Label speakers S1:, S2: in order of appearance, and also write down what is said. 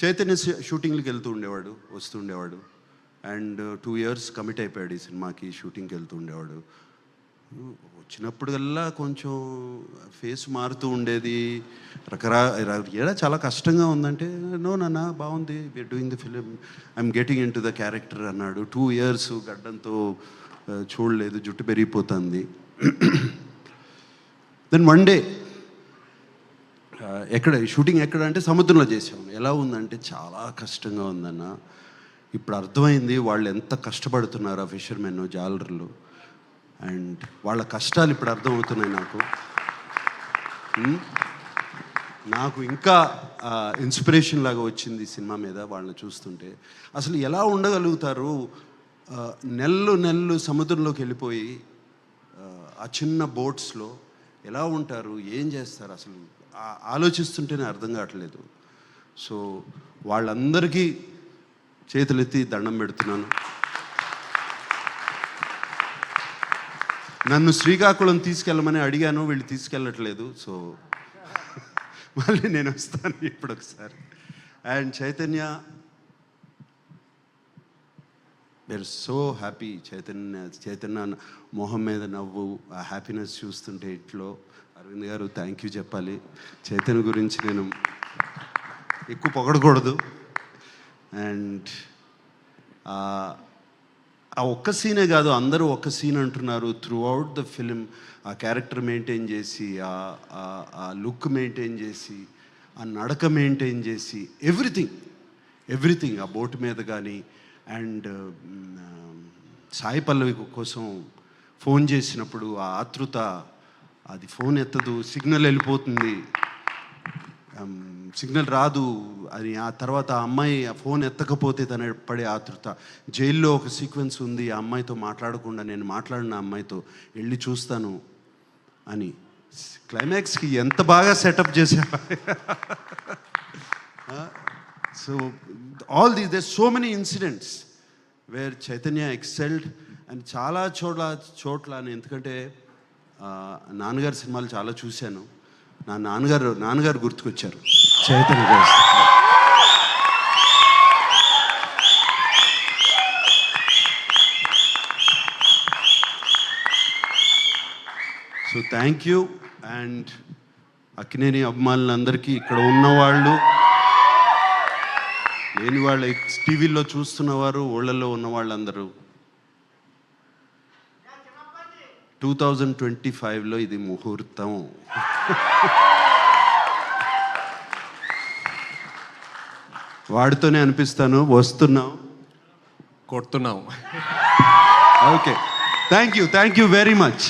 S1: చైతన్య షూటింగ్కి వెళ్తూ ఉండేవాడు, వస్తూ ఉండేవాడు. అండ్ 2 years కమిట్ అయిపోయాడు ఈ సినిమాకి. షూటింగ్కి వెళ్తూ ఉండేవాడు. వచ్చినప్పుడల్లా కొంచెం ఫేస్ మారుతూ ఉండేది. ఎలా చాలా కష్టంగా ఉందంటే, నో నాన్న బాగుంది, we're doing the film, I'm getting into the character అన్నాడు. 2 years గడ్డంతో చూడలేదు, జుట్టు పెరిగిపోతుంది. దెన్ వన్ డే షూటింగ్ ఎక్కడ అంటే సముద్రంలో చేసాము. ఎలా ఉందంటే చాలా కష్టంగా ఉందన్న. ఇప్పుడు అర్థమైంది వాళ్ళు ఎంత కష్టపడుతున్నారు, ఆ ఫిషర్మెన్ జాలర్లు. అండ్ వాళ్ళ కష్టాలు ఇప్పుడు అర్థమవుతున్నాయి నాకు ఇంకా ఇన్స్పిరేషన్ లాగా వచ్చింది సినిమా మీద వాళ్ళని చూస్తుంటే. అసలు ఎలా ఉండగలుగుతారు, నెలలు సముద్రంలోకి వెళ్ళిపోయి ఆ చిన్న బోట్స్లో ఎలా ఉంటారు, ఏం చేస్తారు, అసలు ఆలోచిస్తుంటేనే అర్థం కావట్లేదు. సో వాళ్ళందరికీ చేతులెత్తి దండం పెడుతున్నాను. నన్ను శ్రీకాకుళం తీసుకెళ్ళమని అడిగాను, వీళ్ళు తీసుకెళ్ళట్లేదు. సో మళ్ళీ నేను వస్తాను ఇప్పుడు ఒకసారి. And we're so happy. Chaitanya మొహం మీద నవ్వు, ఆ హ్యాపీనెస్ చూస్తుంటే ఇంట్లో. అరవింద్ గారు థ్యాంక్ యూ చెప్పాలి. చైతన్య గురించి నేను ఎక్కువ పొగడకూడదు. అండ్ ఆ ఒక్క సీనే కాదు, అందరూ ఒక్క సీన్ అంటున్నారు. త్రూ అవుట్ ద ఫిలిం ఆ క్యారెక్టర్ మెయింటైన్ చేసి, ఆ లుక్ మెయింటైన్ చేసి, ఆ నడక మెయింటైన్ చేసి, ఎవ్రీథింగ్ ఆ బోటు మీద కానీ. అండ్ సాయి పల్లవి కోసం ఫోన్ చేసినప్పుడు ఆ ఆతృత, అది ఫోన్ ఎత్తదు, సిగ్నల్ వెళ్ళిపోతుంది, సిగ్నల్ రాదు అని. ఆ తర్వాత ఆ అమ్మాయి ఆ ఫోన్ ఎత్తకపోతే తన పడే ఆతృత. జైల్లో ఒక సీక్వెన్స్ ఉంది, ఆ అమ్మాయితో మాట్లాడకుండా నేను మాట్లాడిన అమ్మాయితో వెళ్ళి చూస్తాను అని. క్లైమాక్స్కి ఎంత బాగా సెటప్ చేశా. So all these there so many incidents where Chaitanya excelled. And చాలా చోట్ల ఎందుకంటే నాన్నగారి సినిమాలు చాలా చూశాను. నా నాన్నగారు గుర్తుకొచ్చారు చైతన్య గారు. So thank you. And Akkineni అభిమానులందరికీ, ఇక్కడ ఉన్నవాళ్ళు, లేని వాళ్ళు, టీవీలో చూస్తున్నవారు, ఊళ్ళల్లో ఉన్న వాళ్ళందరూ, 2025లో ఇది ముహూర్తం. వాడితోనే అనిపిస్తాను, వస్తున్నాం,
S2: కొడుతున్నాం.
S1: Okay. Thank you very much.